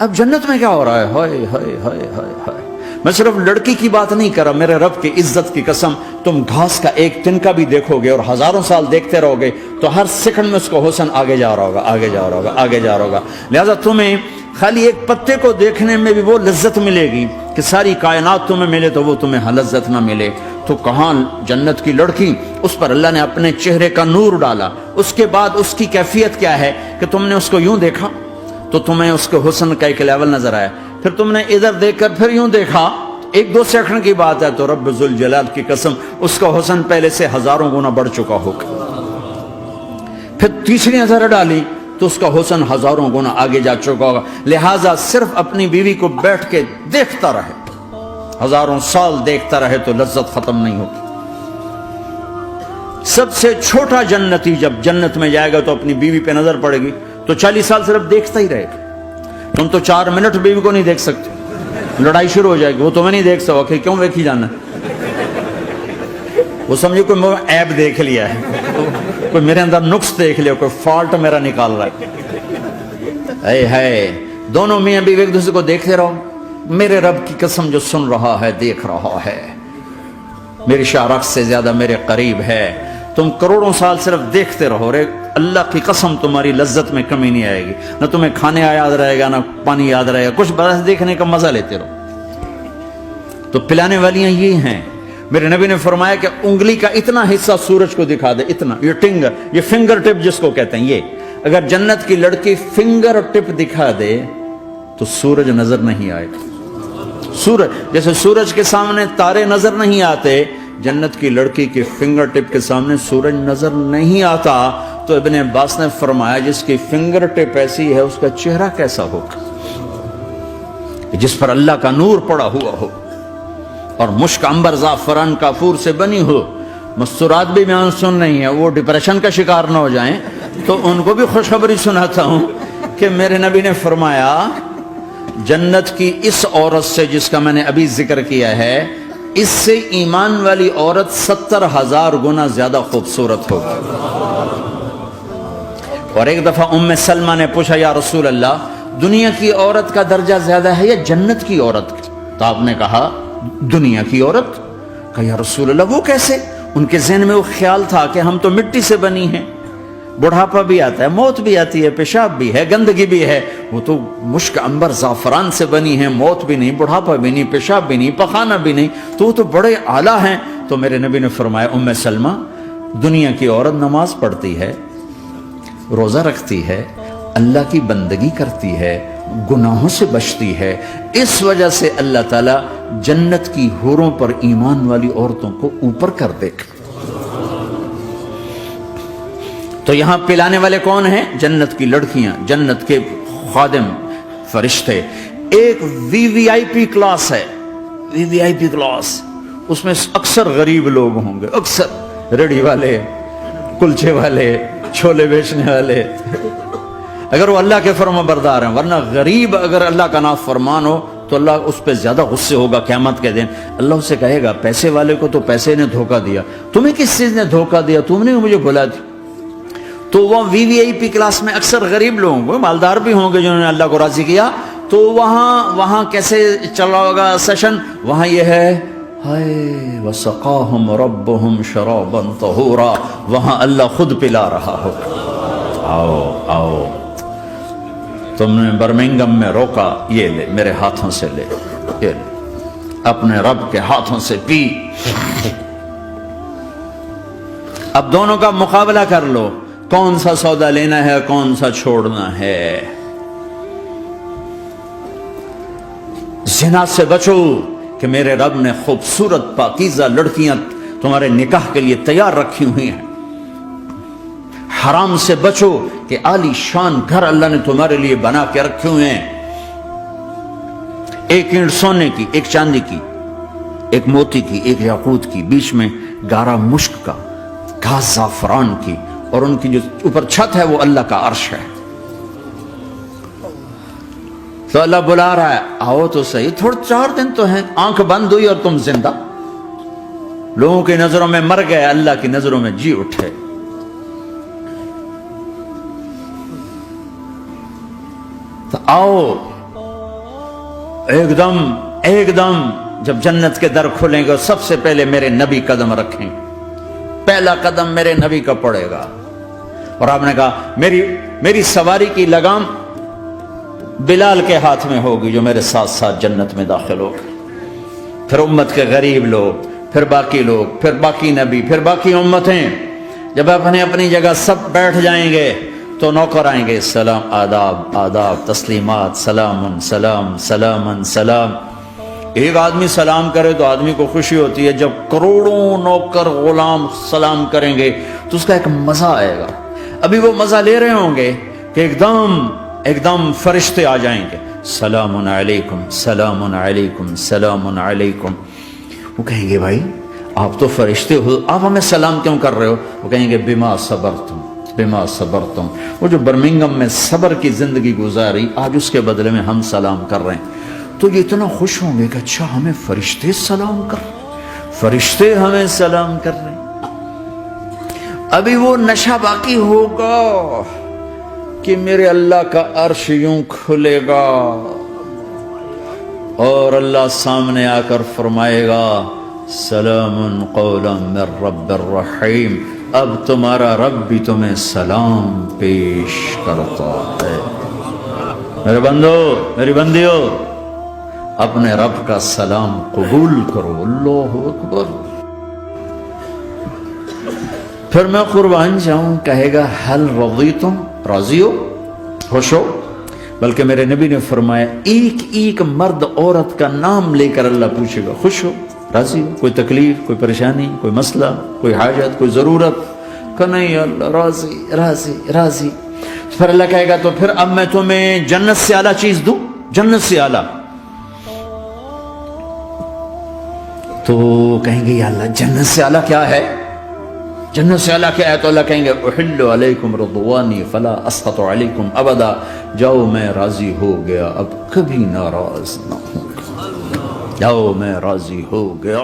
اب جنت میں کیا ہو رہا ہے؟ ہائے ہائے ہائے ہائے ہائے. میں صرف لڑکی کی بات نہیں کر رہا، میرے رب کی عزت کی قسم، تم گھاس کا ایک تنکا بھی دیکھو گے اور ہزاروں سال دیکھتے رہو گے تو ہر سیکنڈ میں اس کو حسن آگے جا رہا ہوگا، آگے جا رہا ہوگا، آگے جا رہا ہوگا. لہذا تمہیں خالی ایک پتے کو دیکھنے میں بھی وہ لذت ملے گی کہ ساری کائنات تمہیں ملے تو وہ تمہیں لذت نہ ملے. تو کہاں جنت کی لڑکی، اس پر اللہ نے اپنے چہرے کا نور ڈالا. اس کے بعد اس کی کیفیت کیا ہے کہ تم نے اس کو یوں دیکھا تو تمہیں اس کے حسن کا ایک لیول نظر آیا، پھر تم نے ادھر دیکھ کر پھر یوں دیکھا، ایک دو سیکنڈ کی بات ہے تو رب ذوالجلال کی قسم اس کا حسن پہلے سے ہزاروں گنا بڑھ چکا ہوگا. پھر تیسری نظر ڈالی تو اس کا حسن ہزاروں گنا آگے جا چکا ہوگا. لہٰذا صرف اپنی بیوی کو بیٹھ کے دیکھتا رہے، ہزاروں سال دیکھتا رہے تو لذت ختم نہیں ہوگی. سب سے چھوٹا جنتی جب جنت میں جائے گا تو اپنی بیوی پہ نظر پڑے گی تو 40 سال صرف دیکھتا ہی رہے گا. تم تو 4 منٹ بیوی کو نہیں دیکھ سکتے، لڑائی شروع ہو جائے گی. وہ تمہیں نہیں دیکھ سکتا، کیوں دیکھی جانا؟ وہ سمجھو کوئی عیب دیکھ لیا ہے، کوئی میرے اندر نقص دیکھ لیا، کوئی فالٹ میرا نکال رہا ہے. اے ہے دونوں میاں بیوی ایک دوسرے کو دیکھتے رہو. میرے رب کی قسم جو سن رہا ہے، دیکھ رہا ہے، میری شارخ سے زیادہ میرے قریب ہے. تم کروڑوں سال صرف دیکھتے رہو رے، اللہ کی قسم تمہاری لذت میں کمی نہیں آئے گی. نہ تمہیں کھانے یاد رہے گا، نہ پانی یاد رہے گا، کچھ بس دیکھنے کا مزہ لیتے رہو. تو پلانے والیاں یہ ہیں. میرے نبی نے فرمایا کہ انگلی کا اتنا حصہ سورج کو دکھا دے، اتنا، یہ فنگر ٹپ جس کو کہتے ہیں، یہ اگر جنت کی لڑکی فنگر ٹپ دکھا دے تو سورج نظر نہیں آئے گا. سورج جیسے سورج کے سامنے تارے نظر نہیں آتے، جنت کی لڑکی کے فنگر ٹپ کے سامنے سورج نظر نہیں آتا. تو ابن عباس نے فرمایا جس کی فنگر ٹپ ایسی ہے اس کا چہرہ کیسا ہوگا، جس پر اللہ کا نور پڑا ہوا ہو اور مشک عنبر زعفران کافور سے بنی ہو. مستورات بھی بیان سن رہی ہیں، وہ ڈپریشن کا شکار نہ ہو جائیں تو ان کو بھی خوشخبری سناتا ہوں کہ میرے نبی نے فرمایا جنت کی اس عورت سے جس کا میں نے ابھی ذکر کیا ہے، اس سے ایمان والی عورت 70,000 گنا زیادہ خوبصورت ہوگی. اور ایک دفعہ ام سلمہ نے پوچھا یا رسول اللہ دنیا کی عورت کا درجہ زیادہ ہے یا جنت کی عورت کا؟ تو آپ نے کہا دنیا کی عورت. کہا یا رسول اللہ وہ کیسے؟ ان کے ذہن میں وہ خیال تھا کہ ہم تو مٹی سے بنی ہیں، بڑھاپا بھی آتا ہے، موت بھی آتی ہے، پیشاب بھی ہے، گندگی بھی ہے. وہ تو مشک عنبر زعفران سے بنی ہیں، موت بھی نہیں، بڑھاپا بھی نہیں، پیشاب بھی نہیں، پخانہ بھی نہیں، تو وہ تو بڑے اعلیٰ ہیں. تو میرے نبی نے فرمایا ام سلمہ دنیا کی عورت نماز پڑھتی ہے، روزہ رکھتی ہے، اللہ کی بندگی کرتی ہے، گناہوں سے بچتی ہے، اس وجہ سے اللہ تعالیٰ جنت کی حوروں پر ایمان والی عورتوں کو اوپر کر دے گا. تو یہاں پلانے والے کون ہیں؟ جنت کی لڑکیاں، جنت کے خادم فرشتے. ایک وی وی آئی پی کلاس ہے، وی وی آئی پی کلاس، اس میں اکثر غریب لوگ ہوں گے، اکثر ریڑھی والے، کلچے والے، چھولے بیچنے والے، اگر وہ اللہ کے فرما بردار ہیں. ورنہ غریب اگر اللہ کا نافرمان ہو تو اللہ اس پہ زیادہ غصے ہوگا قیامت کے دن. اللہ اسے کہے گا پیسے والے کو تو پیسے نے دھوکہ دیا، تمہیں کس چیز نے دھوکہ دیا؟ تم نے مجھے بھلا دی. تو وہ وی وی آئی پی کلاس میں اکثر غریب لوگ ہوں گے، مالدار بھی ہوں گے جنہوں نے اللہ کو راضی کیا. تو وہاں کیسے چل رہا ہوگا سیشن؟ وہاں یہ ہے ہائے وسقاہم ربہم شرابا طہورا، وہاں اللہ خود پلا رہا ہو. آؤ آؤ، تم نے برمنگم میں روکا، یہ لے میرے ہاتھوں سے لے، یہ لے اپنے رب کے ہاتھوں سے پی. اب دونوں کا مقابلہ کر لو، کون سا سودا لینا ہے، کون سا چھوڑنا ہے. زنا سے بچو کہ میرے رب نے خوبصورت پاکیزہ لڑکیاں تمہارے نکاح کے لیے تیار رکھی ہوئی ہیں. حرام سے بچو کہ عالی شان گھر اللہ نے تمہارے لیے بنا کے رکھے ہوئے ہیں. ایک اینٹ سونے کی، ایک چاندی کی، ایک موتی کی، ایک یاقوت کی، بیچ میں گارا مشک کا، گھاس زعفران کی، اور ان کی جو اوپر چھت ہے وہ اللہ کا عرش ہے. تو اللہ بلا رہا ہے آؤ تو صحیح، تھوڑے 4 دن تو ہیں، آنکھ بند ہوئی اور تم زندہ. لوگوں کی نظروں میں مر گئے، اللہ کی نظروں میں جی اٹھے. تو آؤ ایک دم جب جنت کے در کھلیں گے سب سے پہلے میرے نبی قدم رکھیں، پہلا قدم میرے نبی کا پڑے گا۔ اور آپ نے کہا میری سواری کی لگام بلال کے ہاتھ میں ہوگی جو میرے ساتھ ساتھ جنت میں داخل ہوگا، پھر امت کے غریب لوگ، پھر باقی لوگ، پھر باقی نبی، پھر باقی امتیں، جب اپنی جگہ سب بیٹھ جائیں گے تو نوکر آئیں گے، سلام، آداب، آداب، تسلیمات، سلام، سلام، سلام، سلام۔ ایک آدمی سلام کرے تو آدمی کو خوشی ہوتی ہے، جب کروڑوں نوکر غلام سلام کریں گے تو اس کا ایک مزہ آئے گا۔ ابھی وہ مزہ لے رہے ہوں گے کہ ایک دم فرشتے آ جائیں گے، سلام علیکم، سلام علیکم، سلام علیکم۔ وہ کہیں گے بھائی آپ تو فرشتے ہو، آپ ہمیں سلام کیوں کر رہے ہو؟ وہ کہیں گے بما صبرتم، بما صبرتم۔ وہ جو برمنگم میں صبر کی زندگی گزاری، آج اس کے بدلے میں ہم سلام کر رہے ہیں۔ تو یہ اتنا خوش ہوں گے کہ اچھا ہمیں فرشتے سلام کر رہے ہیں، فرشتے ہمیں سلام کر رہے ہیں۔ ابھی وہ نشہ باقی ہوگا کہ میرے اللہ کا عرش یوں کھلے گا اور اللہ سامنے آ کر فرمائے گا سلام قولا من رب الرحیم، اب تمہارا رب بھی تمہیں سلام پیش کرتا ہے۔ میرے بندو، میری بندیو، اپنے رب کا سلام قبول کرو۔ اللہ اکبر۔ پھر میں قربان جاؤں، کہے گا حل رضیتم، راضی ہو، خوش ہو؟ بلکہ میرے نبی نے فرمایا ایک مرد عورت کا نام لے کر اللہ پوچھے گا، خوش ہو، راضی ہو؟ کوئی تکلیف، کوئی پریشانی، کوئی مسئلہ، کوئی حاجت، کوئی ضرورت؟ کہ نہیں اللہ، راضی راضی راضی۔ پھر اللہ کہے گا تو پھر اب میں تمہیں جنت سے اعلیٰ چیز دوں، جنت سے اعلیٰ۔ تو کہیں گے یا اللہ جنت سے اعلیٰ کیا ہے؟ جنت سے اعلیٰ کیا ہے؟ تو اللہ کہیں گے احل علیکم رضوانی فلا اسخط علیکم ابدا، جاؤ میں راضی ہو گیا، اب کبھی ناراض نہ ہوں گا، جاؤ میں راضی ہو گیا۔